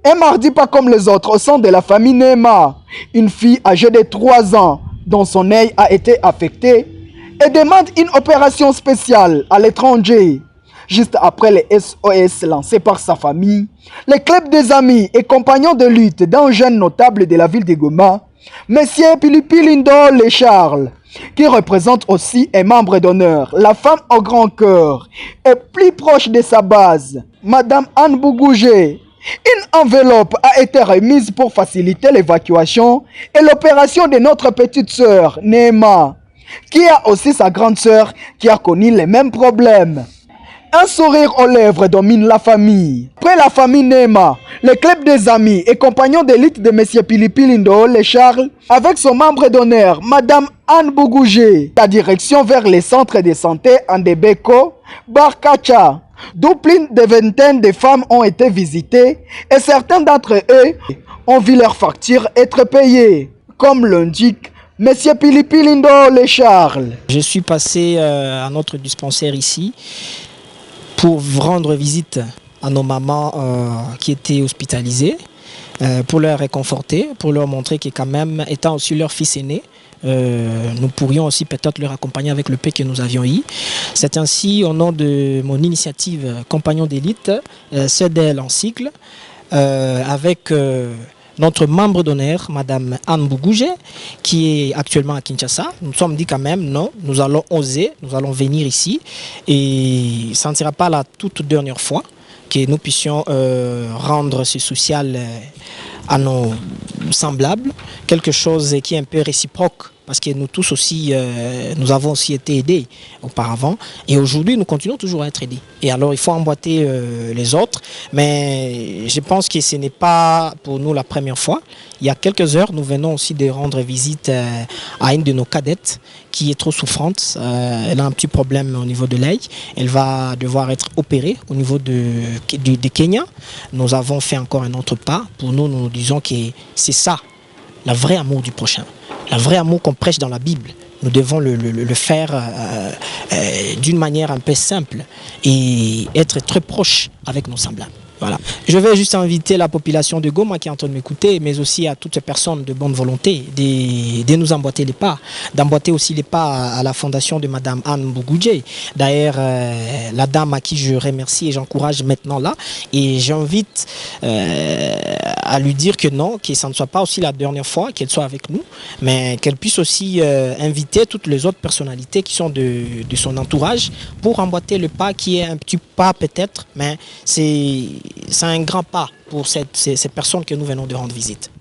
Un mardi pas comme les autres au sein de la famille Nema. Une fille âgée de 3 ans dont son œil a été affecté et demande une opération spéciale à l'étranger. Juste après les SOS lancés par sa famille, les clubs des amis et compagnons de lutte d'un jeune notable de la ville de Goma, Monsieur Philippe Lindol Charles, qui représente aussi un membre d'honneur, la femme au grand cœur, est plus proche de sa base, Madame Anne Bougougé. Une enveloppe a été remise pour faciliter l'évacuation et l'opération de notre petite sœur, Nema, qui a aussi sa grande sœur qui a connu les mêmes problèmes. Un sourire aux lèvres domine la famille. Après la famille Nema, le club des amis et compagnons d'élite de M. Philippe Lindol Charles, avec son membre d'honneur, Madame Anne Bougougé, la direction vers les centres de santé Andebeko, Barkacha, d'où plus de vingtaine de femmes ont été visitées et certains d'entre eux ont vu leurs factures être payées, comme l'indique M. Philippe Lindol Charles. Je suis passé à notre dispensaire ici pour rendre visite à nos mamans qui étaient hospitalisées, pour leur réconforter, pour leur montrer que quand même, étant aussi leur fils aîné, nous pourrions aussi peut-être leur accompagner avec le peu que nous avions eu. C'est ainsi, au nom de mon initiative Compagnon d'élite, CEDEL en cycle, avec notre membre d'honneur, Madame Anne Bougougé, qui est actuellement à Kinshasa. Nous nous sommes dit quand même, non, nous allons oser, nous allons venir ici. Et ça ne sera pas la toute dernière fois que nous puissions rendre ce social à nos semblables, quelque chose qui est un peu réciproque, parce que nous tous aussi, nous avons aussi été aidés auparavant, et aujourd'hui nous continuons toujours à être aidés. Et alors il faut emboîter les autres, mais je pense que ce n'est pas pour nous la première fois. Il y a quelques heures, nous venons aussi de rendre visite à une de nos cadettes qui est trop souffrante. Elle a un petit problème au niveau de l'œil. Elle va devoir être opérée au niveau de Kenya. Nous avons fait encore un autre pas. Pour nous, nous disons que c'est ça, le vrai amour du prochain. Le vrai amour qu'on prêche dans la Bible. Nous devons le faire d'une manière un peu simple et être très proche avec nos semblables. Voilà. Je vais juste inviter la population de Goma qui est en train de m'écouter, mais aussi à toutes les personnes de bonne volonté de nous emboîter les pas, d'emboîter aussi les pas à la fondation de Madame Anne Bougougé. D'ailleurs, la dame à qui je remercie et j'encourage maintenant là, et j'invite à lui dire que non, que ça ne soit pas aussi la dernière fois qu'elle soit avec nous, mais qu'elle puisse aussi inviter toutes les autres personnalités qui sont de son entourage pour emboîter le pas qui est un petit pas peut-être, mais c'est un grand pas pour ces personnes que nous venons de rendre visite.